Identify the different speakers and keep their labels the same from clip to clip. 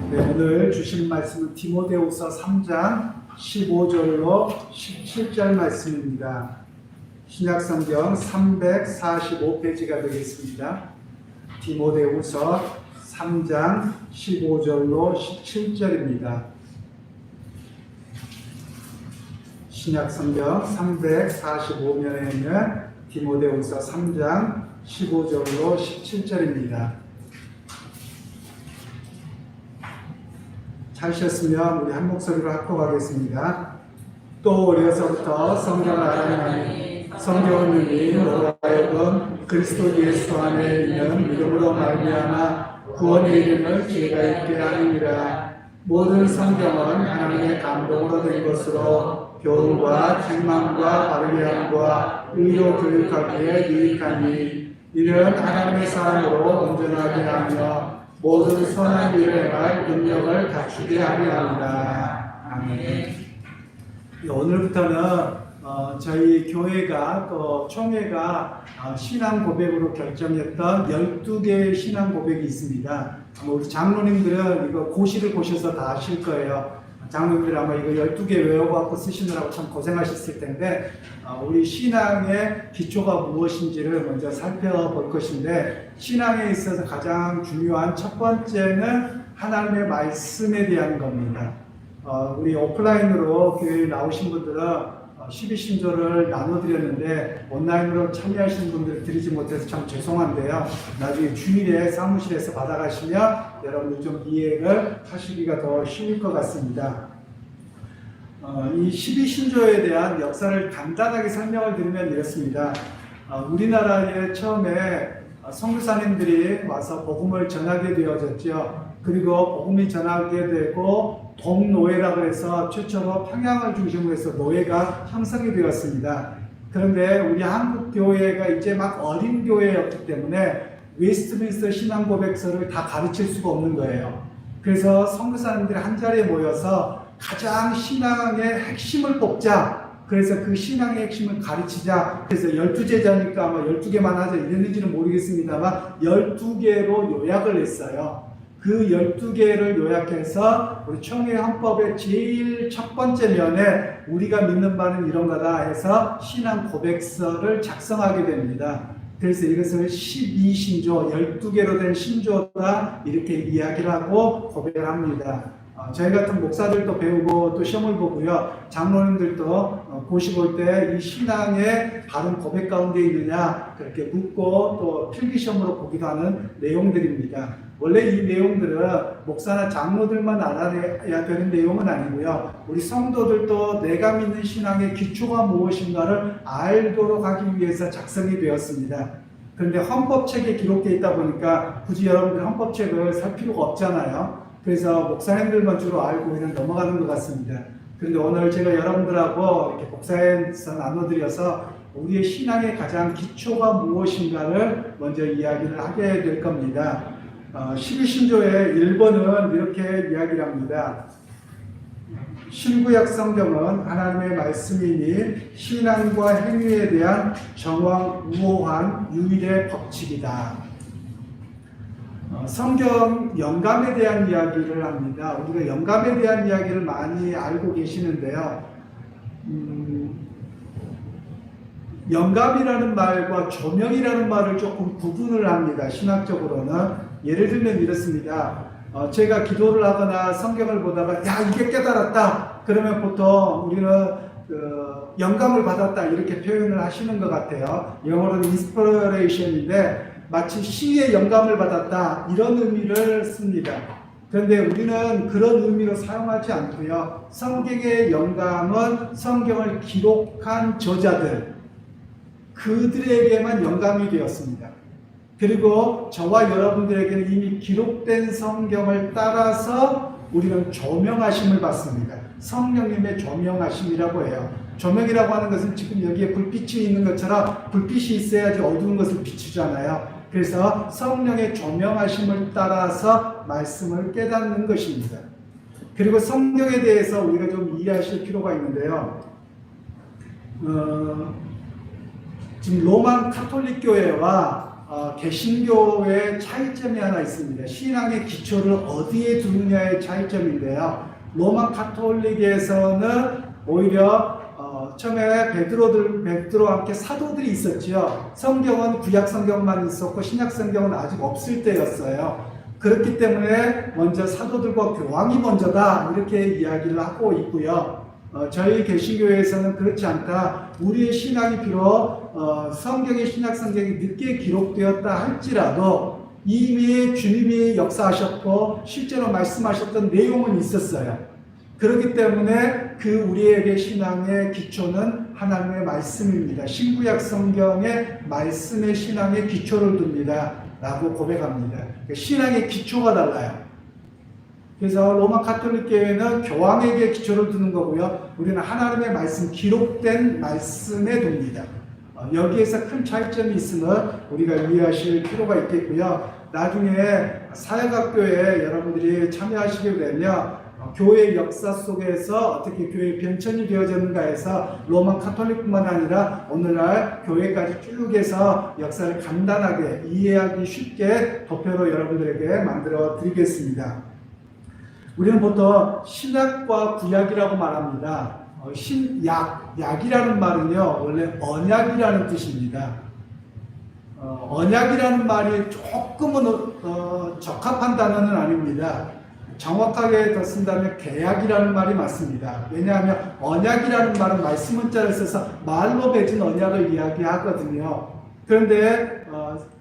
Speaker 1: 네, 오늘 주신 말씀은 디모데후서 3장 15절로 17절 말씀입니다. 신약성경 345페이지가 되겠습니다. 디모데후서 3장 15절로 17절입니다. 신약성경 345면에 있는 디모데후서 3장 15절로 17절입니다. 찾으셨으면 우리 한 목소리로 합독하겠습니다. 또 어려서부터 성경을 알아내니 성경은 능히 너로 하여금 그리스도 예수 안에 있는 믿음으로 말미암아 구원의 이름을 지혜가 있게 하느니라. 모든 성경은 하나님의 감동으로 된 것으로 교훈과 책망과 바르게 함과 의로 교육하기에 유익하니 이는 하나님의 사람으로 온전하게 하며 모든 선한 일을 행할 능력을 갖추게 하려 합니다. 아멘. 오늘부터는 저희 교회가 또 총회가 신앙 고백으로 결정했던 12개의 신앙 고백이 있습니다. 우리 장로님들은 이거 고시를 보셔서 다 아실 거예요. 장로님들 아마 이거 12개 외워갖고 쓰시느라고 참 고생하셨을 텐데, 우리 신앙의 기초가 무엇인지를 먼저 살펴볼 것인데, 신앙에 있어서 가장 중요한 첫 번째는 하나님의 말씀에 대한 겁니다. 우리 오프라인으로 교회에 나오신 분들은 12신조를 나눠드렸는데 온라인으로 참여하시는 분들 드리지 못해서 참 죄송한데요. 나중에 주일에 사무실에서 받아가시면 여러분들 좀 이해를 하시기가 더 쉬울 것 같습니다. 이 12신조에 대한 역사를 간단하게 설명을 드리면 이렇습니다. 우리나라에 처음에 선교사님들이 와서 복음을 전하게 되어졌죠. 그리고 복음이 전하게 되고 동노회라고 해서 최초로 평양을 중심으로 해서 노회가 형성이 되었습니다. 그런데 우리 한국 교회가 이제 막 어린 교회였기 때문에 웨스트민스터 신앙 고백서를 다 가르칠 수가 없는 거예요. 그래서 선교사님들이 한 자리에 모여서 가장 신앙의 핵심을 뽑자. 그래서 그 신앙의 핵심을 가르치자. 그래서 12제자니까 아마 12개만 하자 이랬는지는 모르겠습니다만 12개로 요약을 했어요. 그 12개를 요약해서 우리 총회 헌법의 제일 첫 번째 면에 우리가 믿는 바는 이런 거다 해서 신앙 고백서를 작성하게 됩니다. 그래서 이것을 12신조, 12개로 된 신조다 이렇게 이야기를 하고 고백을 합니다. 저희 같은 목사들도 배우고 또 시험을 보고요. 장로님들도 고시 볼 때 이 신앙의 바른 고백 가운데 있느냐 그렇게 묻고 또 필기시험으로 보기도 하는 내용들입니다. 원래 이 내용들은 목사나 장로들만 알아야 되는 내용은 아니고요. 우리 성도들도 내가 믿는 신앙의 기초가 무엇인가를 알도록 하기 위해서 작성이 되었습니다. 그런데 헌법책에 기록되어 있다 보니까 굳이 여러분들 헌법책을 살 필요가 없잖아요. 그래서 목사님들만 주로 알고 그냥 넘어가는 것 같습니다. 그런데 오늘 제가 여러분들하고 이렇게 복사해서 나눠드려서 우리의 신앙의 가장 기초가 무엇인가를 먼저 이야기를 하게 될 겁니다. 12신조의 1번은 이렇게 이야기를 합니다. 신구약 성경은 하나님의 말씀이니 신앙과 행위에 대한 정확우호한 유일의 법칙이다. 성경 영감에 대한 이야기를 합니다. 우리가 영감에 대한 이야기를 많이 알고 계시는데요. 영감이라는 말과 조명이라는 말을 조금 구분을 합니다. 신학적으로는. 예를 들면 이렇습니다. 제가 기도를 하거나 성경을 보다가 야 이게 깨달았다. 그러면 보통 우리는 영감을 받았다 이렇게 표현을 하시는 것 같아요. 영어로는 인스피레이션인데 마치 시의 영감을 받았다 이런 의미를 씁니다. 그런데 우리는 그런 의미로 사용하지 않고요. 성경의 영감은 성경을 기록한 저자들 그들에게만 영감이 되었습니다. 그리고 저와 여러분들에게는 이미 기록된 성경을 따라서 우리는 조명하심을 받습니다. 성령님의 조명하심이라고 해요. 조명이라고 하는 것은 지금 여기에 불빛이 있는 것처럼 불빛이 있어야지 어두운 것을 비추잖아요. 그래서 성령의 조명하심을 따라서 말씀을 깨닫는 것입니다. 그리고 성경에 대해서 우리가 좀 이해하실 필요가 있는데요. 지금 로만 카톨릭 교회와 개신교의 차이점이 하나 있습니다. 신앙의 기초를 어디에 두느냐의 차이점인데요. 로마 카톨릭에서는 오히려 처음에 베드로와 함께 사도들이 있었지요. 성경은 구약 성경만 있었고 신약 성경은 아직 없을 때였어요. 그렇기 때문에 먼저 사도들과 교황이 먼저다 이렇게 이야기를 하고 있고요. 저희 개신교에서는 그렇지 않다. 우리의 신앙이 비록 성경의 신약 성경이 늦게 기록되었다 할지라도 이미 주님이 역사하셨고 실제로 말씀하셨던 내용은 있었어요. 그렇기 때문에 우리에게 신앙의 기초는 하나님의 말씀입니다. 신구약 성경의 말씀의 신앙의 기초를 둡니다 라고 고백합니다. 신앙의 기초가 달라요. 그래서 로마 카톨릭 교회는 교황에게 기초를 두는 거고요. 우리는 하나님의 말씀, 기록된 말씀에 둡니다. 여기에서 큰 차이점이 있음을 우리가 이해하실 필요가 있겠고요. 나중에 사회학교에 여러분들이 참여하시게 되면 교회 역사 속에서 어떻게 교회의 변천이 되어졌는가 해서 로마 카톨릭뿐만 아니라 오늘날 교회까지 쭉 해서 역사를 간단하게 이해하기 쉽게 도표로 여러분들에게 만들어 드리겠습니다. 우리는 보통 신약과 구약이라고 말합니다. 약이라는 말은요, 원래 언약이라는 뜻입니다. 언약이라는 말이 조금은 적합한 단어는 아닙니다. 정확하게 더 쓴다면 계약이라는 말이 맞습니다. 왜냐하면 언약이라는 말은 말씀 문자를 써서 말로 맺은 언약을 이야기하거든요. 그런데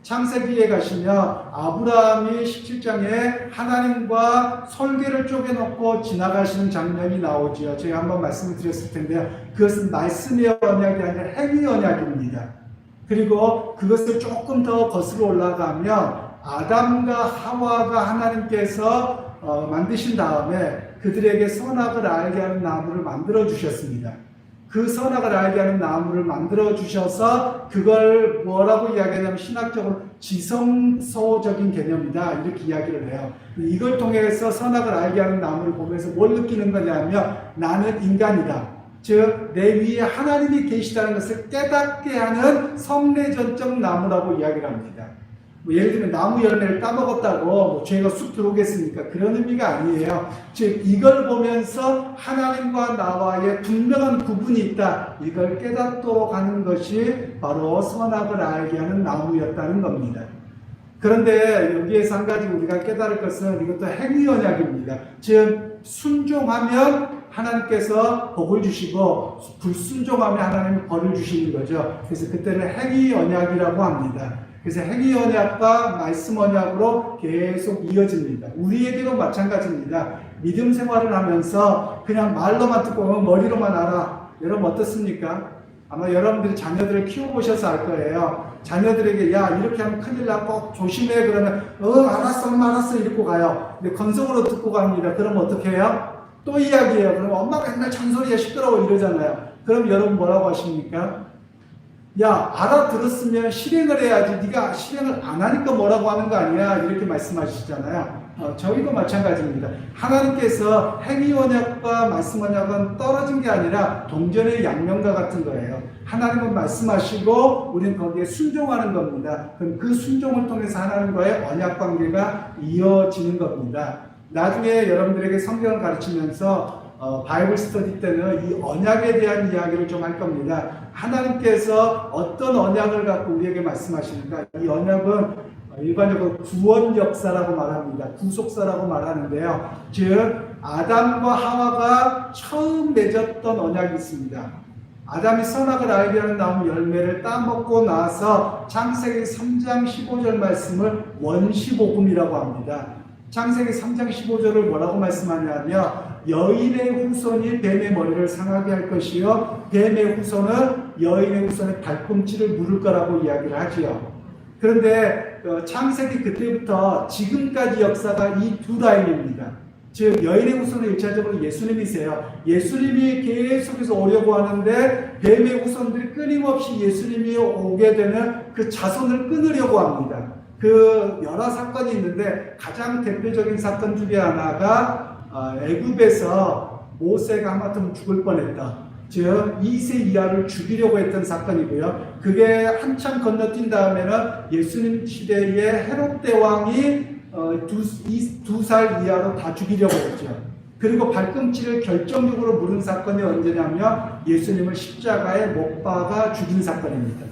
Speaker 1: 창세기에 가시면 아브라함이 17장에 하나님과 설계를 쪼개놓고 지나가시는 장면이 나오죠. 제가 한번 말씀을 드렸을 텐데요. 그것은 말씀의 언약이 아니라 행위 언약입니다. 그리고 그것을 조금 더 거슬러 올라가면 아담과 하와가 하나님께서 만드신 다음에 그들에게 선악을 알게 하는 나무를 만들어 주셨습니다. 그 선악을 알게 하는 나무를 만들어 주셔서 그걸 뭐라고 이야기하냐면 신학적으로 지성소적인 개념이다 이렇게 이야기를 해요. 이걸 통해서 선악을 알게 하는 나무를 보면서 뭘 느끼는 거냐면 나는 인간이다. 즉 내 위에 하나님이 계시다는 것을 깨닫게 하는 성례전적 나무라고 이야기를 합니다. 예를 들면 나무 열매를 따먹었다고 죄가 쑥 들어오겠습니까? 그런 의미가 아니에요. 즉 이걸 보면서 하나님과 나와의 분명한 구분이 있다. 이걸 깨닫도록 하는 것이 바로 선악을 알게 하는 나무였다는 겁니다. 그런데 여기에서 한 가지 우리가 깨달을 것은 이것도 행위 언약입니다. 즉 순종하면 하나님께서 복을 주시고 불순종하면 하나님은 벌을 주시는 거죠. 그래서 그때는 행위 언약이라고 합니다. 그래서 행위 언약과 말씀 언약으로 계속 이어집니다. 우리에게도 마찬가지입니다. 믿음 생활을 하면서 그냥 말로만 듣고 머리로만 알아. 여러분 어떻습니까? 아마 여러분들이 자녀들을 키워보셔서 알 거예요. 자녀들에게 야 이렇게 하면 큰일 나 꼭 조심해 그러면 알았어 엄마 알았어 이러고 가요. 근데 건성으로 듣고 갑니다. 그럼 어떻게 해요? 또 이야기해요. 그럼 엄마가 맨날 잔소리야 시끄러워 이러잖아요. 그럼 여러분 뭐라고 하십니까? 야 알아들었으면 실행을 해야지 네가 실행을 안 하니까 뭐라고 하는 거 아니야 이렇게 말씀하시잖아요. 저희도 마찬가지입니다. 하나님께서 행위 언약과 말씀 언약은 떨어진 게 아니라 동전의 양면과 같은 거예요. 하나님은 말씀하시고 우리는 거기에 순종하는 겁니다. 그럼 그 순종을 통해서 하나님과의 언약 관계가 이어지는 겁니다. 나중에 여러분들에게 성경을 가르치면서 바이블 스터디 때는 이 언약에 대한 이야기를 좀 할 겁니다. 하나님께서 어떤 언약을 갖고 우리에게 말씀하시는가? 이 언약은 일반적으로 구원 역사라고 말합니다. 구속사라고 말하는데요. 즉 아담과 하와가 처음 맺었던 언약이 있습니다. 아담이 선악을 알게 하는 나무 열매를 따먹고 나서 창세기 3장 15절 말씀을 원시복음이라고 합니다. 창세기 3장 15절을 뭐라고 말씀하냐면 여인의 후손이 뱀의 머리를 상하게 할 것이요 뱀의 후손은 여인의 후손의 발꿈치를 물을 거라고 이야기를 하지요. 그런데 창세기 그때부터 지금까지 역사가 이 두 라인입니다. 즉 여인의 후손은 1차적으로 예수님이세요. 예수님이 계속해서 오려고 하는데 뱀의 후손들이 끊임없이 예수님이 오게 되는 그 자손을 끊으려고 합니다. 그 여러 사건이 있는데 가장 대표적인 사건 중에 하나가 애굽에서 모세가 하마터면 죽을 뻔했다. 즉 2세 이하를 죽이려고 했던 사건이고요. 그게 한참 건너뛴 다음에는 예수님 시대에 헤롯 대왕이 2살 이하로 다 죽이려고 했죠. 그리고 발꿈치를 결정적으로 물은 사건이 언제냐면 예수님을 십자가에 못 박아 죽인 사건입니다.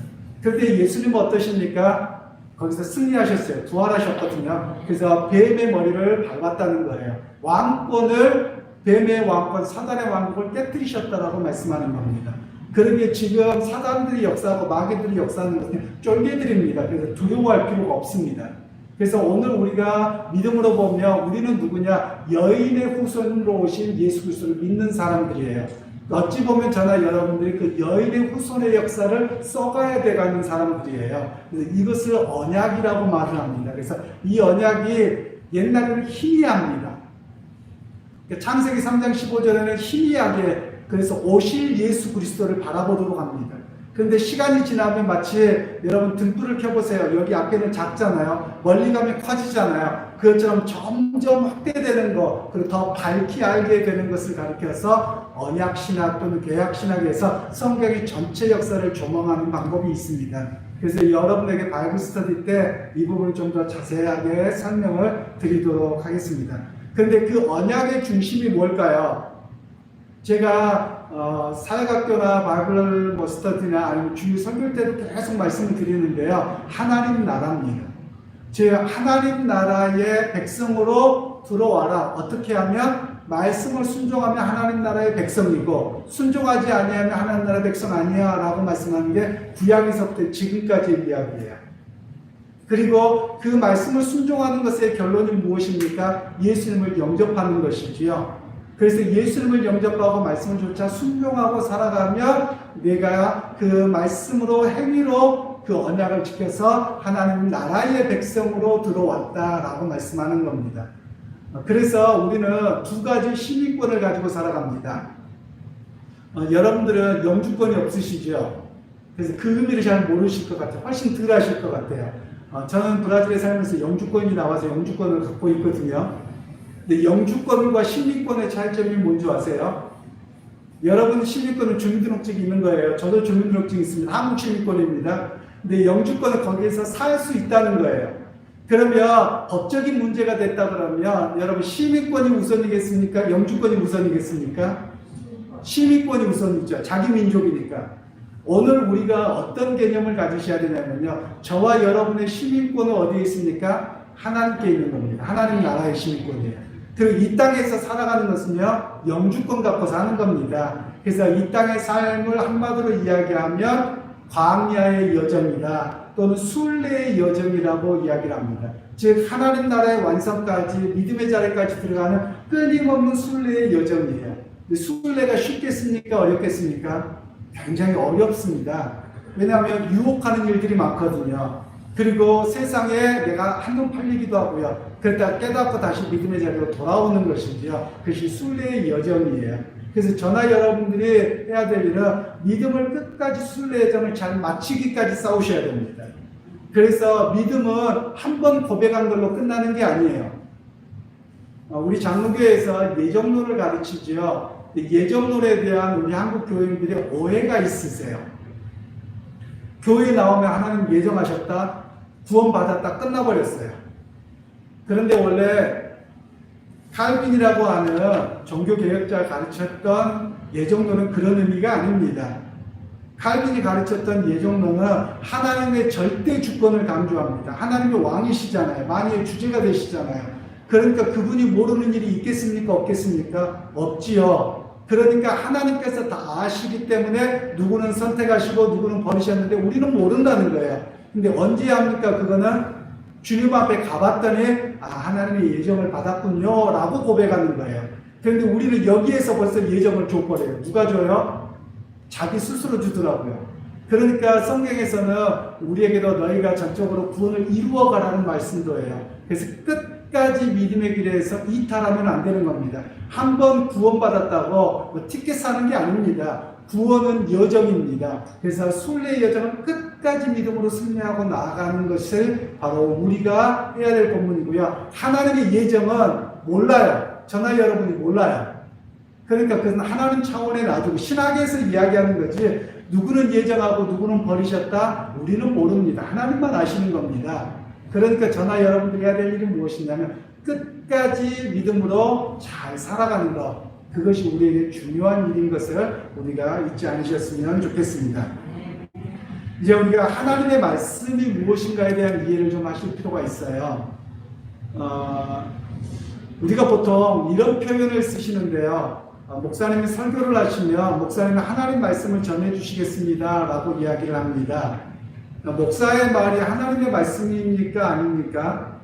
Speaker 1: 그런데 예수님은 어떠십니까? 거기서 승리하셨어요. 부활하셨거든요. 그래서 뱀의 머리를 밟았다는 거예요. 뱀의 왕권, 사단의 왕국을 깨뜨리셨다라고 말씀하는 겁니다. 그러게 지금 사단들이 역사하고 마귀들이 역사하는 것은 쫄개들입니다. 그래서 두려워할 필요가 없습니다. 그래서 오늘 우리가 믿음으로 보면 우리는 누구냐? 여인의 후손으로 오신 예수 그리스도를 믿는 사람들이에요. 어찌 보면 저나 여러분들이 그 여인의 후손의 역사를 써가야 돼가는 사람들이에요. 그래서 이것을 언약이라고 말을 합니다. 그래서 이 언약이 옛날에는 희미합니다. 창세기 3장 15절에는 희미하게 그래서 오실 예수 그리스도를 바라보도록 합니다. 그런데 시간이 지나면 마치 여러분 등불을 켜보세요. 여기 앞에는 작잖아요. 멀리 가면 커지잖아요. 그것처럼 점점 확대되는 것, 그리고 더 밝히 알게 되는 것을 가리켜서 언약신학 또는 개약신학에서 성경의 전체 역사를 조망하는 방법이 있습니다. 그래서 여러분에게 바이블 스터디 때 이 부분을 좀 더 자세하게 설명을 드리도록 하겠습니다. 그런데 그 언약의 중심이 뭘까요? 제가 사회학교나 바이블 스터디나 아니면 주일 설교 때도 계속 말씀을 드리는데요. 하나님 나라입니다. 즉 하나님 나라의 백성으로 들어와라. 어떻게 하면 말씀을 순종하면 하나님 나라의 백성이고 순종하지 아니하면 하나님 나라의 백성 아니야 라고 말씀하는 게 구약에서부터 지금까지의 이야기예요. 그리고 그 말씀을 순종하는 것의 결론이 무엇입니까? 예수님을 영접하는 것이지요. 그래서 예수님을 영접하고 말씀을 조차 순종하고 살아가면 내가 그 말씀으로 행위로 그 언약을 지켜서 하나님 나라의 백성으로 들어왔다라고 말씀하는 겁니다. 그래서 우리는 두 가지 시민권을 가지고 살아갑니다. 여러분들은 영주권이 없으시죠? 그래서 그 의미를 잘 모르실 것 같아요. 훨씬 덜 하실 것 같아요. 저는 브라질에 살면서 영주권이 나와서 영주권을 갖고 있거든요. 근데 영주권과 시민권의 차이점이 뭔지 아세요? 여러분 시민권은 주민등록증이 있는 거예요. 저도 주민등록증이 있습니다. 한국 시민권입니다. 근데 영주권은 거기에서 살 수 있다는 거예요. 그러면 법적인 문제가 됐다 그러면 여러분 시민권이 우선이겠습니까? 영주권이 우선이겠습니까? 시민권이 우선이죠. 자기 민족이니까. 오늘 우리가 어떤 개념을 가지셔야 되냐면요. 저와 여러분의 시민권은 어디에 있습니까? 하나님께 있는 겁니다. 하나님 나라의 시민권이에요. 그리고 이 땅에서 살아가는 것은요. 영주권 갖고 사는 겁니다. 그래서 이 땅의 삶을 한마디로 이야기하면 광야의 여정이다. 또는 순례의 여정이라고 이야기를 합니다. 즉 하나님 나라의 완성까지 믿음의 자리까지 들어가는 끊임없는 순례의 여정이에요. 순례가 쉽겠습니까? 어렵겠습니까? 굉장히 어렵습니다. 왜냐하면 유혹하는 일들이 많거든요. 그리고 세상에 내가 한눈 팔리기도 하고요. 그러다 깨닫고 다시 믿음의 자리로 돌아오는 것이지요. 그것이 순례의 여정이에요. 그래서 저나 여러분들이 해야 될 일은 믿음을 끝까지 순례의 여정을 잘 마치기까지 싸우셔야 됩니다. 그래서 믿음은 한 번 고백한 걸로 끝나는 게 아니에요. 우리 장로교에서 예정론을 가르치지요. 예정론에 대한 우리 한국 교인들의 오해가 있으세요. 교회에 나오면 하나님 예정하셨다, 구원받았다 끝나버렸어요. 그런데 원래 칼빈이라고 하는 종교개혁자가 가르쳤던 예정론은 그런 의미가 아닙니다. 칼빈이 가르쳤던 예정론은 하나님의 절대 주권을 강조합니다. 하나님의 왕이시잖아요. 만유의 주제가 되시잖아요. 그러니까 그분이 모르는 일이 있겠습니까? 없겠습니까? 없지요. 그러니까 하나님께서 다 아시기 때문에 누구는 선택하시고 누구는 버리셨는데 우리는 모른다는 거예요. 근데 언제 합니까? 그거는 주님 앞에 가봤더니 하나님의 예정을 받았군요 라고 고백하는 거예요. 그런데 우리는 여기에서 벌써 예정을 줘버려요. 누가 줘요? 자기 스스로 주더라고요. 그러니까 성경에서는 우리에게도 너희가 전적으로 구원을 이루어가라는 말씀도 해요. 그래서 끝까지 믿음의 길에서 이탈하면 안 되는 겁니다. 한 번 구원받았다고 티켓 사는 게 아닙니다. 구원은 여정입니다. 그래서 순례의 여정은 끝까지 믿음으로 승리하고 나아가는 것을 바로 우리가 해야 될 본문이고요. 하나님의 예정은 몰라요. 저나 여러분이 몰라요. 그러니까 그건 하나님 차원에 놔두고 신학에서 이야기하는 거지, 누구는 예정하고 누구는 버리셨다, 우리는 모릅니다. 하나님만 아시는 겁니다. 그러니까 저나 여러분들이 해야 될 일은 무엇이냐면 끝까지 믿음으로 잘 살아가는 것, 그것이 우리에게 중요한 일인 것을 우리가 잊지 않으셨으면 좋겠습니다. 이제 우리가 하나님의 말씀이 무엇인가에 대한 이해를 좀 하실 필요가 있어요. 우리가 보통 이런 표현을 쓰시는데요. 목사님이 설교를 하시면 목사님이 하나님 말씀을 전해주시겠습니다 라고 이야기를 합니다. 목사의 말이 하나님의 말씀입니까 아닙니까?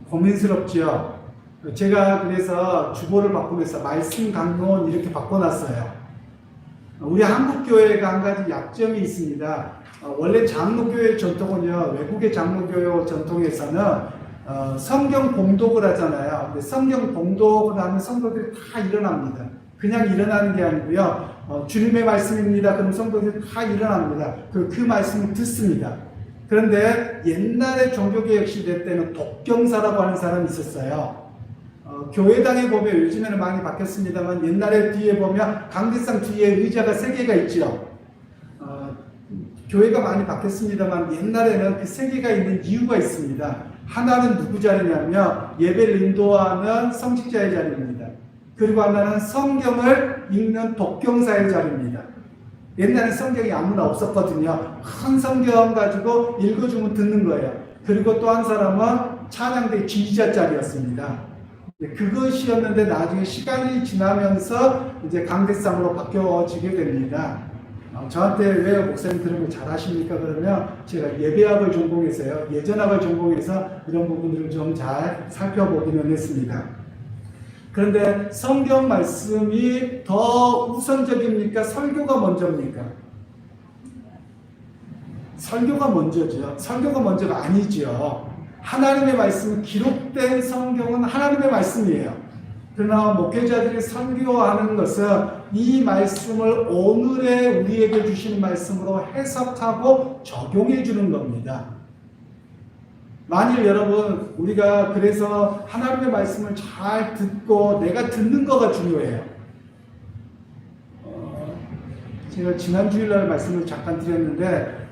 Speaker 1: 고민스럽죠. 제가 그래서 주보를 바꾸면서 말씀 강론 이렇게 바꿔놨어요. 우리 한국교회가 한 가지 약점이 있습니다. 원래 장로교회 전통은요, 외국의 장로교회 전통에서는 성경 봉독을 하잖아요. 근데 성경 봉독을 하면 성도들이 다 일어납니다. 그냥 일어나는 게 아니고요, 주님의 말씀입니다. 그럼 성도들이 다 일어납니다. 그 말씀을 듣습니다. 그런데 옛날에 종교개혁 시대 때는 독경사라고 하는 사람이 있었어요. 교회당에 보면 요즘에는 많이 바뀌었습니다만 옛날에 뒤에 보면 강대상 뒤에 의자가 3개가 있죠. 교회가 많이 바뀌었습니다만 옛날에는 그 3개가 있는 이유가 있습니다. 하나는 누구 자리냐면 예배를 인도하는 성직자의 자리입니다. 그리고 하나는 성경을 읽는 독경사의 자리입니다. 옛날에 성경이 아무나 없었거든요. 큰 성경 가지고 읽어주면 듣는 거예요. 그리고 또 한 사람은 찬양대 지휘자 자리였습니다. 그것이었는데 나중에 시간이 지나면서 이제 강대상으로 바뀌어지게 됩니다. 저한테 왜 목사님 그런 거 잘하십니까? 그러면 제가 예배학을 전공해서요, 예전학을 전공해서 이런 부분들을 좀 잘 살펴보기는 했습니다. 그런데 성경 말씀이 더 우선적입니까? 설교가 먼저입니까? 설교가 먼저죠. 설교가 먼저가 아니죠. 하나님의 말씀, 기록된 성경은 하나님의 말씀이에요. 그러나 목회자들이 설교하는 것은 이 말씀을 오늘의 우리에게 주신 말씀으로 해석하고 적용해 주는 겁니다. 만일 여러분, 우리가 그래서 하나님의 말씀을 잘 듣고 내가 듣는 거가 중요해요. 제가 지난 주일날 말씀을 잠깐 드렸는데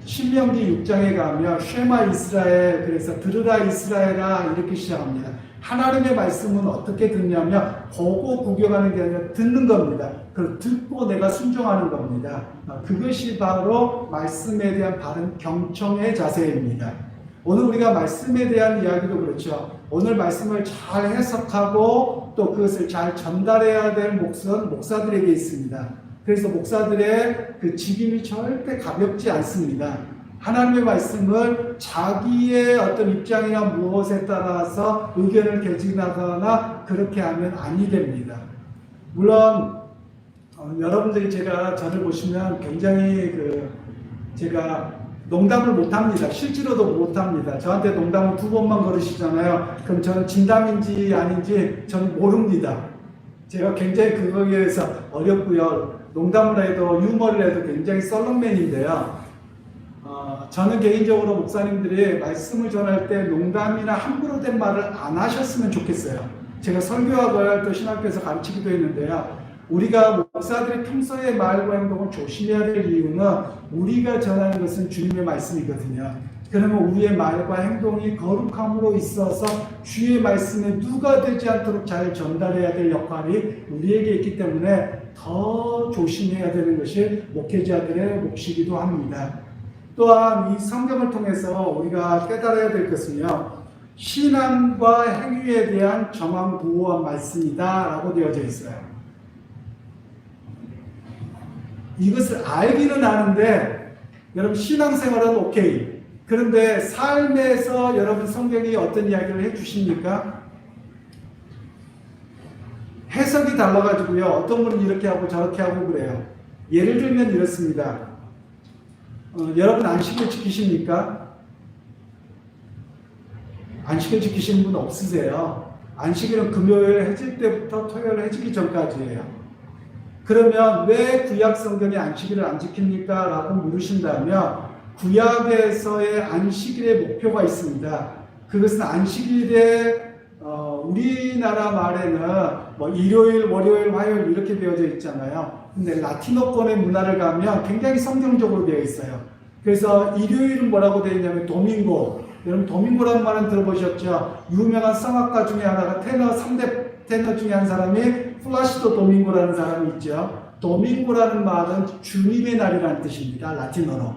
Speaker 1: 신명기 6장에 가면 쉐마 이스라엘, 그래서 들으라 이스라엘아 이렇게 시작합니다. 하나님의 말씀은 어떻게 듣냐면 보고 구경하는 게 아니라 듣는 겁니다. 그걸 듣고 내가 순종하는 겁니다. 그것이 바로 말씀에 대한 바른 경청의 자세입니다. 오늘 우리가 말씀에 대한 이야기도 그렇죠. 오늘 말씀을 잘 해석하고 또 그것을 잘 전달해야 될 몫은 목사들에게 있습니다. 그래서 목사들의 그 직임이 절대 가볍지 않습니다. 하나님의 말씀을 자기의 어떤 입장이나 무엇에 따라서 의견을 개진하거나 그렇게 하면 아니 됩니다. 물론 여러분들이 저를 보시면 굉장히 제가 농담을 못합니다. 실제로도 못합니다. 저한테 농담을 2번만 걸으시잖아요. 그럼 저는 진담인지 아닌지 저는 모릅니다. 제가 굉장히 그거에 대해서 어렵고요. 농담을 해도 유머를 해도 굉장히 썰렁맨인데요. 저는 개인적으로 목사님들이 말씀을 전할 때 농담이나 함부로 된 말을 안 하셨으면 좋겠어요. 제가 설교학을 또 신학교에서 가르치기도 했는데요. 우리가 목사들이 평소에 말과 행동을 조심해야 될 이유는 우리가 전하는 것은 주님의 말씀이거든요. 그러면 우리의 말과 행동이 거룩함으로 있어서 주의 말씀에 누가 되지 않도록 잘 전달해야 될 역할이 우리에게 있기 때문에 더 조심해야 되는 것이 목회자들의 몫이기도 합니다. 또한 이 성경을 통해서 우리가 깨달아야 될 것은요, 신앙과 행위에 대한 정황부호한 말씀이다 라고 되어져 있어요. 이것을 알기는 아는데 여러분 신앙생활은 오케이. 그런데 삶에서 여러분 성경이 어떤 이야기를 해주십니까? 해석이 달라가지고요. 어떤 분은 이렇게 하고 저렇게 하고 그래요. 예를 들면 이렇습니다. 여러분 안식을 지키십니까? 안식을 지키시는 분 없으세요? 안식일은 금요일 해질 때부터 토요일 해지기 전까지예요. 그러면 왜 구약 성경에 안식일을 안 지킵니까? 라고 물으신다면 구약에서의 안식일의 목표가 있습니다. 그것은 안식일에 우리나라 말에는 뭐 일요일, 월요일, 화요일 이렇게 되어져 있잖아요. 근데 라틴어권의 문화를 가면 굉장히 성경적으로 되어 있어요. 그래서 일요일은 뭐라고 되어 있냐면 도밍고. 여러분 도밍고라는 말은 들어보셨죠? 유명한 성악가 중에 하나가 테너, 3대 테너 중에 한 사람이 플라시도 도밍고라는 사람이 있죠. 도밍고라는 말은 주님의 날이라는 뜻입니다. 라틴어로.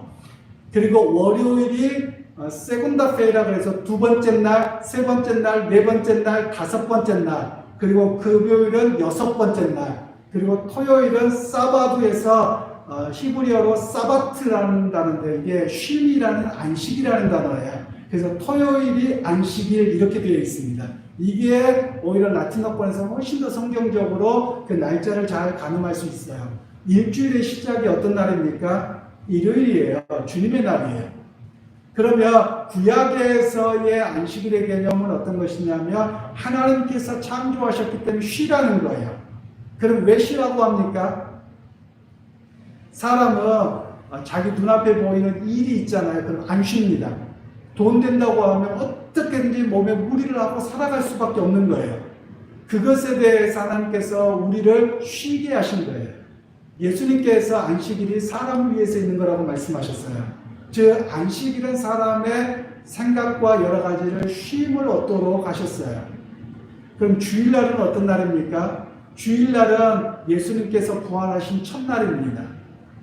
Speaker 1: 그리고 월요일이 세군다 페이라 그래서 두 번째 날, 세 번째 날, 네 번째 날, 다섯 번째 날. 그리고 금요일은 여섯 번째 날. 그리고 토요일은 사바두에서 히브리어로 사바트라는 단어인데 이게 쉼이라는 안식이라는 단어예요. 그래서 토요일이 안식일 이렇게 되어 있습니다. 이게 오히려 라틴어권에서 훨씬 더 성경적으로 그 날짜를 잘 가늠할 수 있어요. 일주일의 시작이 어떤 날입니까? 일요일이에요. 주님의 날이에요. 그러면 구약에서의 안식일의 개념은 어떤 것이냐면 하나님께서 창조하셨기 때문에 쉬라는 거예요. 그럼 왜 쉬라고 합니까? 사람은 자기 눈앞에 보이는 일이 있잖아요. 그럼 안 쉽니다. 돈 된다고 하면 어떻게든지 몸에 무리를 하고 살아갈 수밖에 없는 거예요. 그것에 대해서 하나님께서 우리를 쉬게 하신 거예요. 예수님께서 안식일이 사람을 위해서 있는 거라고 말씀하셨어요. 즉 안식일은 사람의 생각과 여러 가지를 쉼을 얻도록 하셨어요. 그럼 주일날은 어떤 날입니까? 주일날은 예수님께서 부활하신 첫날입니다.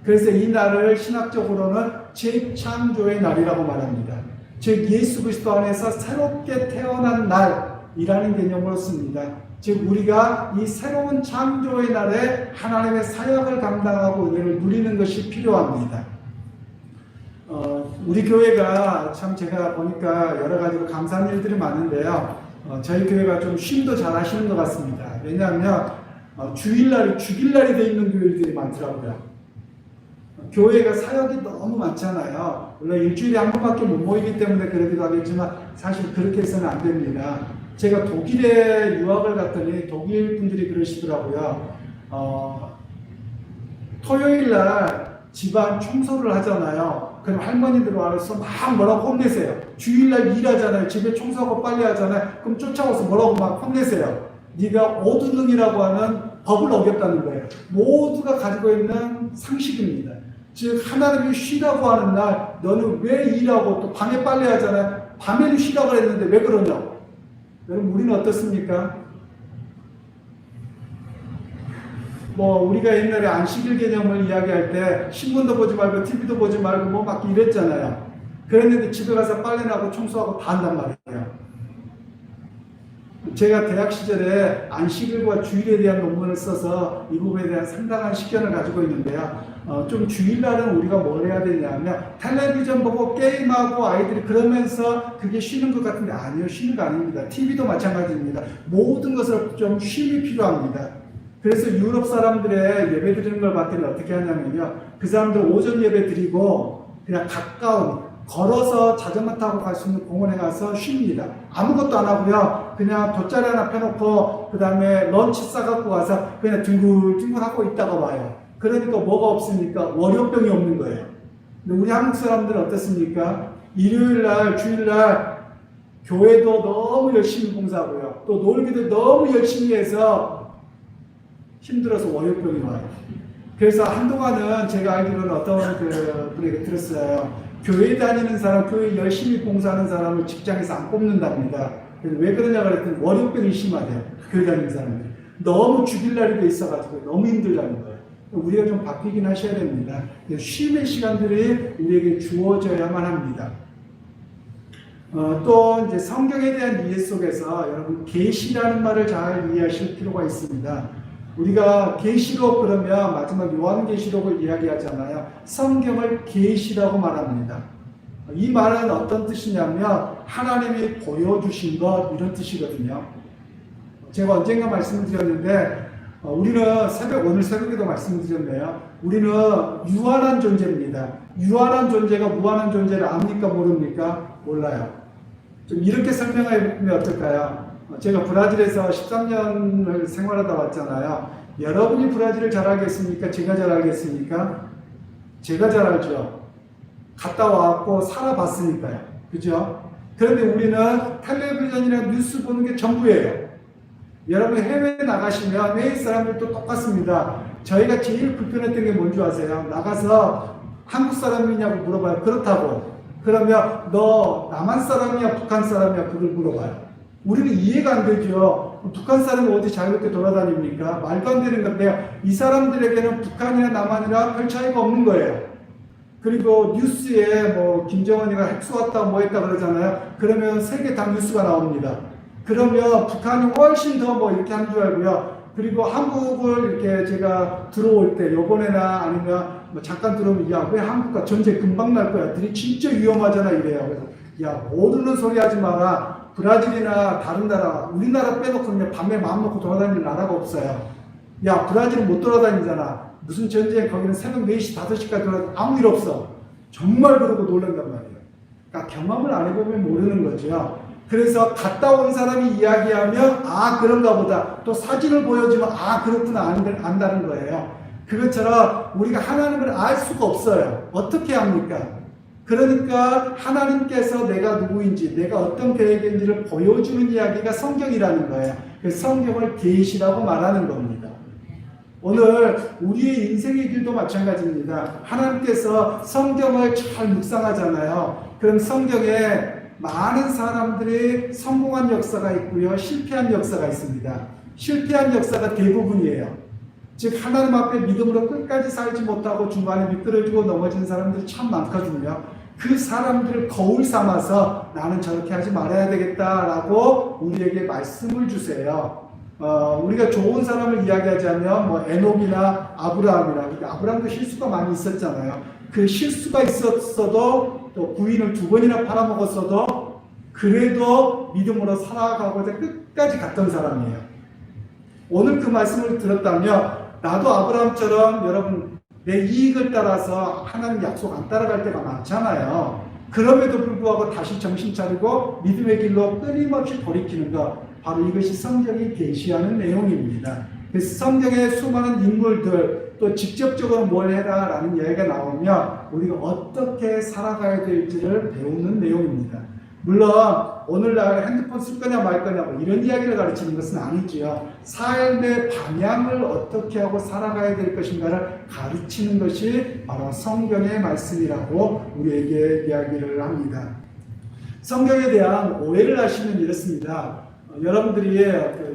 Speaker 1: 그래서 이 날을 신학적으로는 재창조의 날이라고 말합니다. 즉 예수 그리스도 안에서 새롭게 태어난 날이라는 개념으로 씁니다. 즉 우리가 이 새로운 창조의 날에 하나님의 사역을 감당하고 은혜를 누리는 것이 필요합니다. 우리 교회가 참 제가 보니까 여러 가지로 감사한 일들이 많은데요. 저희 교회가 좀 쉼도 잘 하시는 것 같습니다. 왜냐하면 주일날이 죽일날이 되어 있는 교회들이 많더라고요. 교회가 사역이 너무 많잖아요. 물론 일주일에 한 번밖에 못 모이기 때문에 그러기도 하겠지만 사실 그렇게 해서는 안 됩니다. 제가 독일에 유학을 갔더니 독일 분들이 그러시더라고요. 토요일날 집안 청소를 하잖아요. 그럼 할머니들 와서 막 뭐라고 혼내세요. 주일날 일하잖아요. 집에 청소하고 빨리 하잖아요. 그럼 쫓아와서 뭐라고 막 혼내세요. 네가 오두능이라고 하는 법을 어겼다는 거예요. 모두가 가지고 있는 상식입니다. 즉 하나님이 쉬라고 하는 날 너는 왜 일하고 또 밤에 빨리 하잖아요. 밤에는 쉬라고 했는데 왜 그러냐고. 여러분 우리는 어떻습니까? 우리가 옛날에 안식일 개념을 이야기할 때 신문도 보지 말고 TV도 보지 말고 막 이랬잖아요. 그랬는데 집에 가서 빨래나고 청소하고 다 한단 말이에요. 제가 대학 시절에 안식일과 주일에 대한 논문을 써서 이 부분에 대한 상당한 식견을 가지고 있는데요. 좀 주일날은 우리가 뭘 해야 되냐면 텔레비전 보고 게임하고 아이들이 그러면서 그게 쉬는 것 같은데 아니요. 쉬는 거 아닙니다. TV도 마찬가지입니다. 모든 것을 좀 쉼이 필요합니다. 그래서 유럽 사람들의 예배 드리는 걸 봤더니 어떻게 하냐면요. 그 사람들 오전 예배 드리고 그냥 가까운 걸어서 자전거 타고 갈 수 있는 공원에 가서 쉽니다. 아무것도 안 하고요. 그냥 돗자리 하나 펴놓고 그 다음에 런치 싸갖고 와서 그냥 둥글둥글 하고 있다가 와요. 그러니까 뭐가 없으니까 월요병이 없는 거예요. 근데 우리 한국 사람들은 어떻습니까? 일요일날, 주일날 교회도 너무 열심히 봉사하고요. 또 놀기도 너무 열심히 해서 힘들어서 월요병이 와요. 그래서 한동안은 제가 알기로는 어떤 분에게 들었어요. 교회 다니는 사람, 교회 열심히 봉사하는 사람을 직장에서 안 뽑는답니다. 그래서 왜 그러냐 그랬더니 월요병이 심하대요. 교회 다니는 사람들이. 너무 죽일날이 돼 있어가지고 너무 힘들다는 거예요. 우리가 좀 바뀌긴 하셔야 됩니다. 쉼의 시간들이 우리에게 주어져야만 합니다. 또 이제 성경에 대한 이해 속에서 여러분 계시라는 말을 잘 이해하실 필요가 있습니다. 우리가 계시록 그러면 마지막 요한계시록을 이야기하잖아요. 성경을 계시라고 말합니다. 이 말은 어떤 뜻이냐면 하나님이 보여주신 것 이런 뜻이거든요. 제가 언젠가 말씀드렸는데 우리는 오늘 새벽에도 말씀드렸네요. 우리는 유한한 존재입니다. 유한한 존재가 무한한 존재를 압니까 모릅니까? 몰라요. 좀 이렇게 설명하면 어떨까요? 제가 브라질에서 13년을 생활하다 왔잖아요. 여러분이 브라질을 잘 알겠습니까? 제가 잘 알겠습니까? 제가 잘 알죠. 갔다 왔고 살아봤으니까요. 그죠? 그런데 우리는 텔레비전이나 뉴스 보는 게 전부예요. 여러분 해외에 나가시면 해외 사람들도 똑같습니다. 저희가 제일 불편했던 게 뭔지 아세요? 나가서 한국 사람이냐고 물어봐요. 그렇다고. 그러면 너 남한 사람이야 북한 사람이야 그걸 물어봐요. 우리는 이해가 안 되죠. 북한 사람은 어디 자유롭게 돌아다닙니까? 말도 안 되는 건데요. 이 사람들에게는 북한이나 남한이나 별 차이가 없는 거예요. 그리고 뉴스에 뭐 김정은이가 핵 쏘았다 뭐 했다 그러잖아요. 그러면 세계 다 뉴스가 나옵니다. 그러면 북한이 훨씬 더 뭐 이렇게 한 줄 알고요. 그리고 한국을 이렇게 제가 들어올 때 요번에나 아니면 뭐 잠깐 들어오면 야 왜 한국과 전쟁 금방 날 거야. 들이 진짜 위험하잖아 이래요. 그래서 야 모르는 소리 하지 마라. 브라질이나 다른 나라 우리나라 빼놓고 그냥 밤에 마음 놓고 돌아다니는 나라가 없어요. 야 브라질은 못 돌아다니잖아. 무슨 전쟁 거기는 새벽 4시 5시까지 돌아다니는 아무 일 없어. 정말 그러고 놀란단 말이에요. 그러니까 경험을 안 해보면 모르는 거죠. 그래서 갔다 온 사람이 이야기하면 아 그런가 보다. 또 사진을 보여주면 아 그렇구나 안다는 거예요. 그것처럼 우리가 하나님을 알 수가 없어요. 어떻게 합니까? 그러니까 하나님께서 내가 누구인지 내가 어떤 계획인지를 보여주는 이야기가 성경이라는 거예요. 그래서 성경을 계시라고 말하는 겁니다. 오늘 우리의 인생의 길도 마찬가지입니다. 하나님께서 성경을 잘 묵상하잖아요. 그럼 성경에 많은 사람들이 성공한 역사가 있고요. 실패한 역사가 있습니다. 실패한 역사가 대부분이에요. 즉 하나님 앞에 믿음으로 끝까지 살지 못하고 중간에 미끄러지고 넘어진 사람들이 참 많거든요. 그 사람들을 거울 삼아서 나는 저렇게 하지 말아야 되겠다라고 우리에게 말씀을 주세요. 우리가 좋은 사람을 이야기하자면 뭐 에녹이나 아브라함이나 아브라함도 실수가 많이 있었잖아요. 그 실수가 있었어도 또 부인을 2번이나 팔아먹었어도 그래도 믿음으로 살아가고자 끝까지 갔던 사람이에요. 오늘 그 말씀을 들었다면 나도 아브라함처럼 여러분 내 이익을 따라서 하나님 약속 안 따라갈 때가 많잖아요. 그럼에도 불구하고 다시 정신 차리고 믿음의 길로 끊임없이 돌이키는 것 바로 이것이 성경이 계시하는 내용입니다. 그래서 성경의 수많은 인물들 또 직접적으로 뭘 해라 라는 이야기가 나오면 우리가 어떻게 살아가야 될지를 배우는 내용입니다. 물론 오늘날 핸드폰 쓸 거냐 말 거냐 뭐 이런 이야기를 가르치는 것은 아니지요. 삶의 방향을 어떻게 하고 살아가야 될 것인가를 가르치는 것이 바로 성경의 말씀이라고 우리에게 이야기를 합니다. 성경에 대한 오해를 하시면 이렇습니다. 여러분들이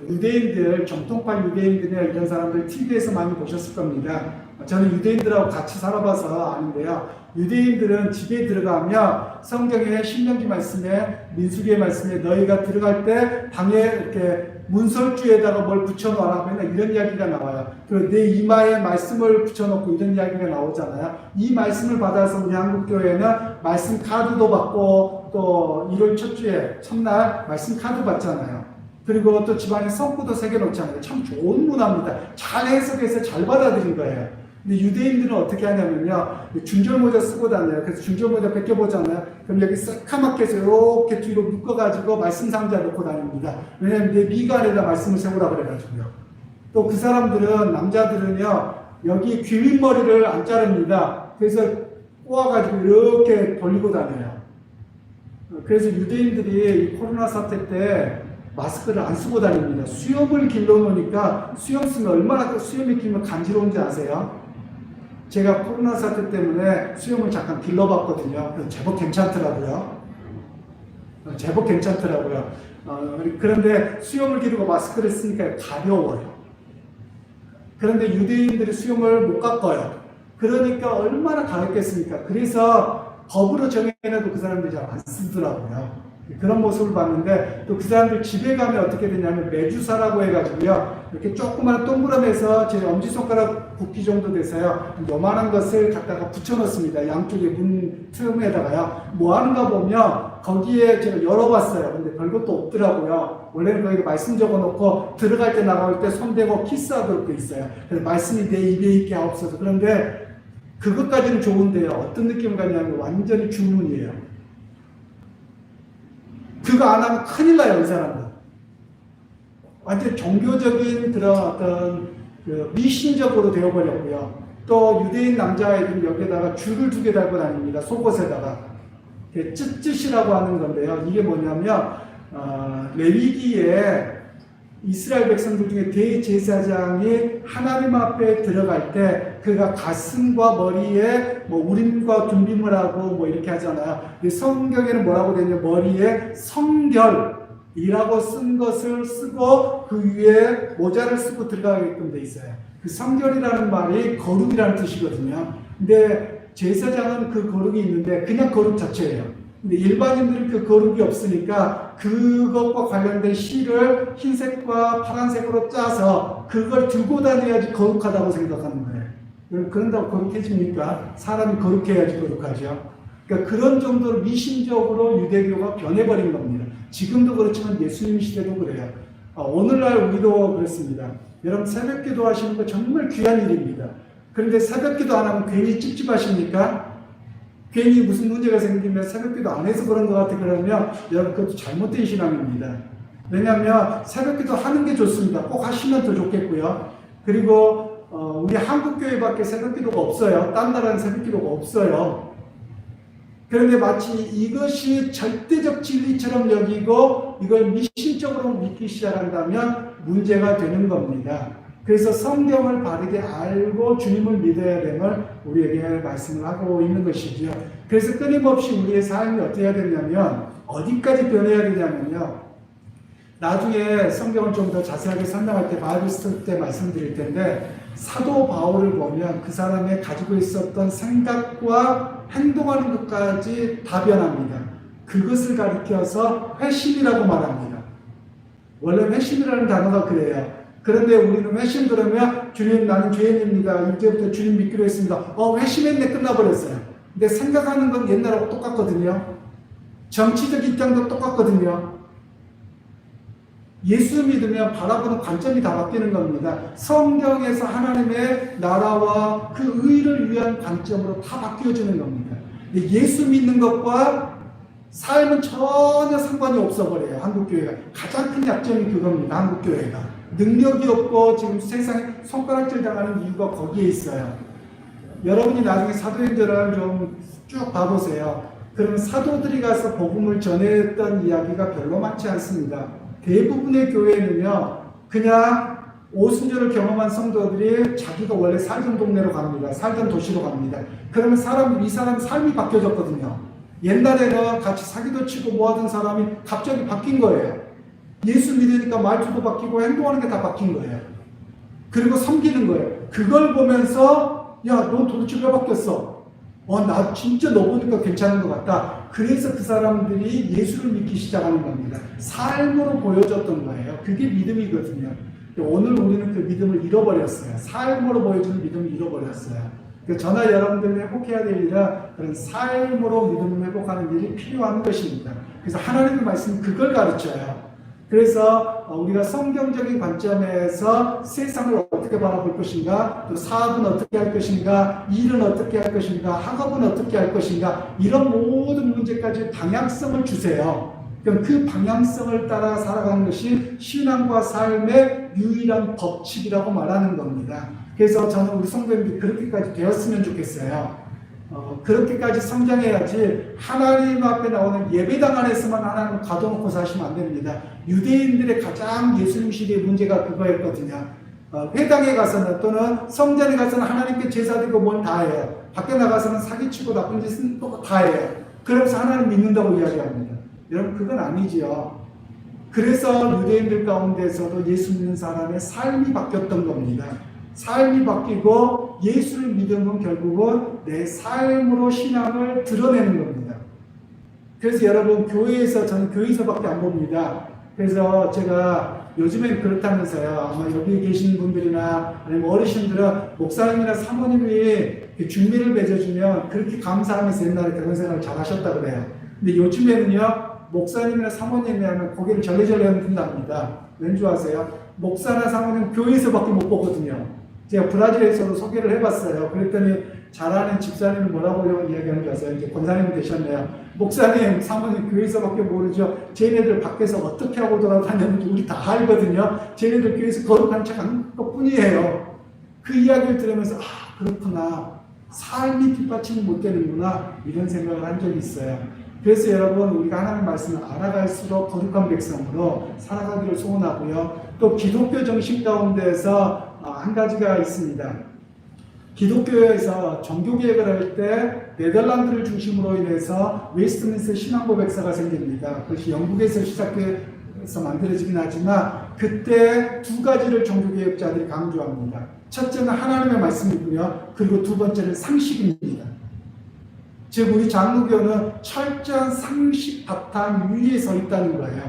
Speaker 1: 유대인들, 정통파 유대인들이나 이런 사람들 TV에서 많이 보셨을 겁니다. 저는 유대인들하고 같이 살아봐서 아는데요. 유대인들은 집에 들어가면 성경의 신명기 말씀에 민수기의 말씀에 너희가 들어갈 때 방에 이렇게 문설주에다가 뭘 붙여놓아라 맨날 이런 이야기가 나와요. 그리고 내 이마에 말씀을 붙여놓고 이런 이야기가 나오잖아요. 이 말씀을 받아서 우리 한국교회는 말씀 카드도 받고 또 1월 첫 주에 첫날 말씀 카드 받잖아요. 그리고 또 집안에 성구도 새겨놓잖아요. 참 좋은 문화입니다. 잘 해석해서 잘 받아들인 거예요. 근데 유대인들은 어떻게 하냐면요. 중절모자 쓰고 다녀요. 그래서 중절모자 벗겨보잖아요. 그럼 여기 새카맣게 해서 이렇게 뒤로 묶어가지고 말씀 상자 놓고 다닙니다. 왜냐면 내 미간에다 말씀을 세우라 그래가지고요. 또 그 사람들은, 남자들은요, 여기 귀밑머리를 안 자릅니다. 그래서 꼬아가지고 이렇게 돌리고 다녀요. 그래서 유대인들이 이 코로나 사태 때 마스크를 안 쓰고 다닙니다. 수염을 길러놓으니까 수염 쓰면 얼마나 수염이 길면 간지러운지 아세요? 제가 코로나 사태 때문에 수염을 잠깐 길러봤거든요. 제법 괜찮더라고요. 그런데 수염을 기르고 마스크를 쓰니까 가벼워요. 그런데 유대인들이 수염을 못 깎아요. 그러니까 얼마나 가렵겠습니까? 그래서 법으로 정해놔도 그 사람들이 잘 안 쓰더라고요. 그런 모습을 봤는데 또 그 사람들 집에 가면 어떻게 되냐면 메주사라고 해가지고요. 이렇게 조그마한 동그라미에서 제 엄지손가락 굵기 정도 돼서요. 요만한 것을 갖다가 붙여놓습니다. 양쪽에 문 틈에다가요. 뭐 하는가 보면 거기에 제가 열어봤어요. 근데 별것도 없더라고요. 원래는 거기에 말씀 적어놓고 들어갈 때 나갈 때 손대고 키스하도록 돼 있어요. 그래서 말씀이 내 입에 있게 하옵소서. 그런데 그것까지는 좋은데요. 어떤 느낌을 갖냐면 완전히 주문이에요. 그거 안 하면 큰일 나요, 이 사람들. 완전 종교적인 그런 어떤 미신적으로 되어버렸고요. 또 유대인 남자아이들은 여기에다가 줄을 2개 달고 다닙니다. 속옷에다가. 쯧쯧이라고 하는 건데요. 이게 뭐냐면, 레위기에 이스라엘 백성들 중에 대제사장이 하나님 앞에 들어갈 때 그가 가슴과 머리에 뭐 우림과 둠빔을 하고 뭐 이렇게 하잖아요. 성경에는 뭐라고 되냐, 머리에 성결이라고 쓴 것을 쓰고 그 위에 모자를 쓰고 들어가게끔 돼 있어요. 그 성결이라는 말이 거룩이라는 뜻이거든요. 근데 제사장은 그 거룩이 있는데 그냥 거룩 자체예요. 근데 일반인들은 그 거룩이 없으니까 그것과 관련된 실을 흰색과 파란색으로 짜서 그걸 들고 다녀야지 거룩하다고 생각하는 거예요. 그런다고 거룩해집니까? 사람이 거룩해야지 거룩하죠. 그러니까 그런 정도로 미신적으로 유대교가 변해버린 겁니다. 지금도 그렇지만 예수님 시대도 그래요. 오늘날 우리도 그렇습니다. 여러분 새벽기도 하시는 거 정말 귀한 일입니다. 그런데 새벽기도 안 하면 괜히 찝찝하십니까? 괜히 무슨 문제가 생기면 새벽기도 안 해서 그런 것 같아 그러면 여러분 그것도 잘못된 신앙입니다. 왜냐하면 새벽기도 하는 게 좋습니다. 꼭 하시면 더 좋겠고요. 그리고 우리 한국교회밖에 새벽기도가 없어요. 딴 나라는 새벽기도가 없어요. 그런데 마치 이것이 절대적 진리처럼 여기고 이걸 미신적으로 믿기 시작한다면 문제가 되는 겁니다. 그래서 성경을 바르게 알고 주님을 믿어야 됨을 우리에게 말씀을 하고 있는 것이죠. 그래서 끊임없이 우리의 삶이 어떻게 해야 되냐면 어디까지 변해야 되냐면요. 나중에 성경을 좀 더 자세하게 설명할 때 바이블 스터디 때 말씀드릴 텐데 사도 바울을 보면 그 사람의 가지고 있었던 생각과 행동하는 것까지 다 변합니다. 그것을 가리켜서 회심이라고 말합니다. 원래 회심이라는 단어가 그래요. 그런데 우리는 회심 그러면 주님 나는 죄인입니다. 이제부터 주님 믿기로 했습니다. 회심했네 끝나버렸어요. 근데 생각하는 건 옛날하고 똑같거든요. 정치적 입장도 똑같거든요. 예수 믿으면 바라보는 관점이 다 바뀌는 겁니다. 성경에서 하나님의 나라와 그 의를 위한 관점으로 다 바뀌어지는 겁니다. 예수 믿는 것과 삶은 전혀 상관이 없어버려요. 한국교회가. 가장 큰 약점이 그겁니다. 한국교회가. 능력이 없고 지금 세상에 손가락질 당하는 이유가 거기에 있어요. 여러분이 나중에 사도행전을 좀 쭉 봐보세요. 그러면 사도들이 가서 복음을 전했던 이야기가 별로 많지 않습니다. 대부분의 교회는요, 그냥 오순절을 경험한 성도들이 자기가 원래 살던 동네로 갑니다. 살던 도시로 갑니다. 그러면 이 사람 삶이 바뀌어졌거든요. 옛날에는 같이 사기도 치고 뭐 하던 사람이 갑자기 바뀐 거예요. 예수 믿으니까 말투도 바뀌고 행동하는 게 다 바뀐 거예요. 그리고 섬기는 거예요. 그걸 보면서 야, 너 도대체 왜 바뀌었어? 나 진짜 너 보니까 괜찮은 것 같다. 그래서 그 사람들이 예수를 믿기 시작하는 겁니다. 삶으로 보여줬던 거예요. 그게 믿음이거든요. 오늘 우리는 그 믿음을 잃어버렸어요. 삶으로 보여주는 믿음을 잃어버렸어요. 저나 여러분들이 회복해야 될 일은 그런 삶으로 믿음을 회복하는 일이 필요한 것입니다. 그래서 하나님의 말씀은 그걸 가르쳐요. 그래서 우리가 성경적인 관점에서 세상을 어떻게 바라볼 것인가, 또 사업은 어떻게 할 것인가, 일은 어떻게 할 것인가, 학업은 어떻게 할 것인가, 이런 모든 문제까지 방향성을 주세요. 그럼 그 방향성을 따라 살아가는 것이 신앙과 삶의 유일한 법칙이라고 말하는 겁니다. 그래서 저는 우리 성도님들이 그렇게까지 되었으면 좋겠어요. 그렇게까지 성장해야지 하나님 앞에 나오는 예배당 안에서만 하나님을 가둬놓고 사시면 안 됩니다. 유대인들의 가장 예수님 시대의 문제가 그거였거든요. 회당에 가서는 또는 성전에 가서는 하나님께 제사드리고 뭘 다 해요. 밖에 나가서는 사기치고 나쁜 짓은 또 다 해요. 그러면서 하나님 믿는다고 이야기합니다. 여러분 그건 아니지요. 그래서 유대인들 가운데서도 예수 믿는 사람의 삶이 바뀌었던 겁니다. 삶이 바뀌고 예수를 믿으면 결국은 내 삶으로 신앙을 드러내는 겁니다. 그래서 여러분 저는 교회에서밖에 안 봅니다. 그래서 제가 요즘엔 그렇다면서요. 아마 여기 계신 분들이나 아니면 어르신들은 목사님이나 사모님이 준비를 맺어주면 그렇게 감사하면서 옛날에 그런 생각을 잘 하셨다 그래요. 근데 요즘에는요. 목사님이나 사모님이 하면 고개를 절레절레 흔든답니다. 왠 줄 아세요? 목사나 사모님 교회에서밖에 못 보거든요. 제가 브라질에서도 소개를 해봤어요. 그랬더니 잘하는 집사님이 뭐라고 이야기하는 줄 아세요? 이제 권사님이 되셨네요. 목사님, 사모님 교회에서밖에 모르죠. 쟤네들 밖에서 어떻게 하고 돌아다녔는지 우리 다 알거든요. 쟤네들 교회에서 거룩한 척한 것뿐이에요. 그 이야기를 들으면서 그렇구나. 삶이 뒷받침이 못 되는구나. 이런 생각을 한 적이 있어요. 그래서 여러분 우리가 하나님의 말씀을 알아갈수록 거룩한 백성으로 살아가기를 소원하고요. 또 기독교 정신 가운데에서 한 가지가 있습니다. 기독교에서 종교개혁을 할 때 네덜란드를 중심으로 인해서 웨스트민스터 신앙고백서가 생깁니다. 그것이 영국에서 시작돼서 만들어지긴 하지만 그때 두 가지를 종교개혁자들이 강조합니다. 첫째는 하나님의 말씀이고요. 그리고 두 번째는 상식입니다. 즉 우리 장로교는 철저한 상식 바탕 위에 서 있다는 거예요.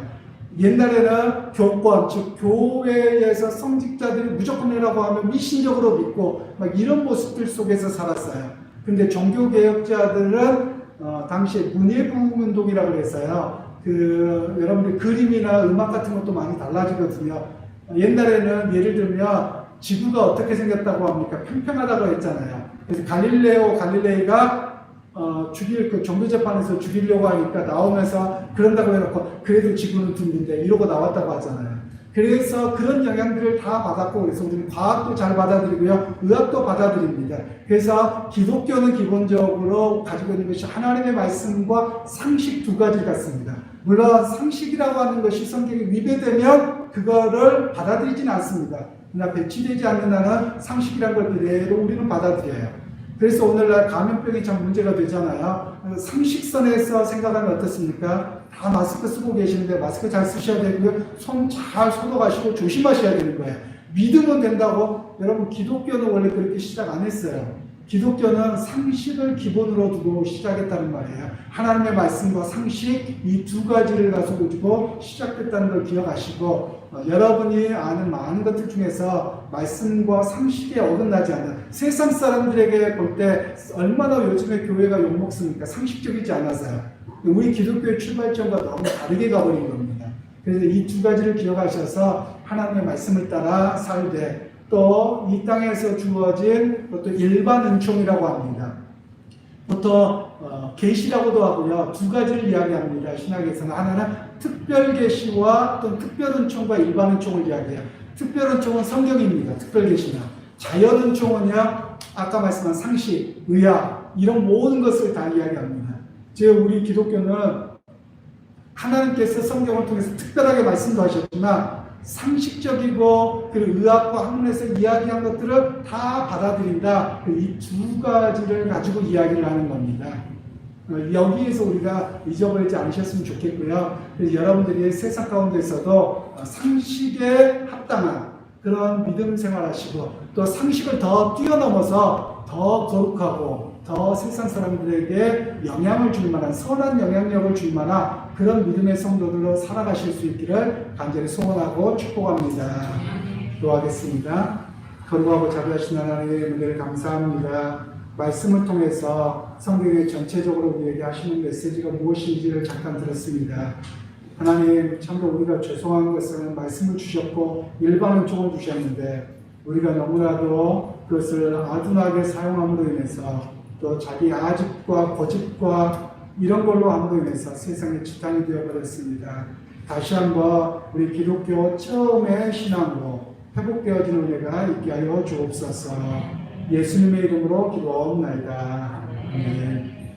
Speaker 1: 옛날에는 교권, 즉 교회에서 성직자들이 무조건 해라고 하면 미신적으로 믿고 막 이런 모습들 속에서 살았어요. 근데 종교개혁자들은 당시에 문예부흥운동이라고 해서요. 여러분들 그림이나 음악 같은 것도 많이 달라지거든요. 옛날에는 예를 들면 지구가 어떻게 생겼다고 합니까? 평평하다고 했잖아요. 그래서 갈릴레이가 종교재판에서 죽이려고 하니까 나오면서 그런다고 해놓고 그래도 지구는 둥근데 이러고 나왔다고 하잖아요. 그래서 그런 영향들을 다 받았고 그래서 우리는 과학도 잘 받아들이고요. 의학도 받아들입니다. 그래서 기독교는 기본적으로 가지고 있는 것이 하나님의 말씀과 상식 두 가지 같습니다. 물론 상식이라고 하는 것이 성경에 위배되면 그거를 받아들이지는 않습니다. 그러나 배치되지 않는 한은 상식이라는 걸 그대로 우리는 받아들여요. 그래서 오늘날 감염병이 참 문제가 되잖아요. 상식선에서 생각하면 어떻습니까? 다 마스크 쓰고 계시는데 마스크 잘 쓰셔야 되고요. 손 잘 소독하시고 조심하셔야 되는 거예요. 믿으면 된다고? 여러분 기독교는 원래 그렇게 시작 안 했어요. 기독교는 상식을 기본으로 두고 시작했다는 말이에요. 하나님의 말씀과 상식 이 두 가지를 가지고 시작됐다는 걸 기억하시고 여러분이 아는 많은 것들 중에서 말씀과 상식에 어긋나지 않는 세상 사람들에게 볼 때 얼마나 요즘에 교회가 욕먹습니까? 상식적이지 않아서요. 우리 기독교의 출발점과 너무 다르게 가버린 겁니다. 그래서 이 두 가지를 기억하셔서 하나님의 말씀을 따라 살되 또 이 땅에서 주어진 또 일반 은총이라고 합니다. 보통 계시라고도 하고요. 두 가지를 이야기합니다. 신학에서는 하나는 특별 계시와 또 특별 은총과 일반 은총을 이야기해요. 특별 은총은 성경입니다. 특별 계시는 자연 은총은요. 아까 말씀한 상식, 의학 이런 모든 것을 다 이야기합니다. 즉 우리 기독교는 하나님께서 성경을 통해서 특별하게 말씀도 하셨지만 상식적이고 그리고 의학과 학문에서 이야기한 것들을 다 받아들인다. 이 두 가지를 가지고 이야기를 하는 겁니다. 여기에서 우리가 잊어버리지 않으셨으면 좋겠고요. 그래서 여러분들이 세상 가운데서도 상식에 합당한 그런 믿음 생활하시고 또 상식을 더 뛰어넘어서 더 거룩하고 더 세상 사람들에게 영향을 줄 만한 선한 영향력을 줄 만한 그런 믿음의 성도들로 살아가실 수 있기를 간절히 소원하고 축복합니다. 기도하겠습니다. 거룩하고 자비하신 하나님의 은혜를 감사합니다. 말씀을 통해서 성경에 전체적으로 우리에게 하시는 메시지가 무엇인지를 잠깐 들었습니다. 하나님 참으로 우리가 죄송한 것은 말씀을 주셨고 일반 은총을 주셨는데 우리가 너무나도 그것을 아둔하게 사용함으로 인해서 또 자기 아집과 고집과 이런 걸로 함으로 인해서 세상의 지탄이 되어버렸습니다. 다시 한번 우리 기독교 처음의 신앙으로 회복되어지는 은혜가 있게 하여 주옵소서. 예수님의 이름으로 기도하옵나이다. 아멘.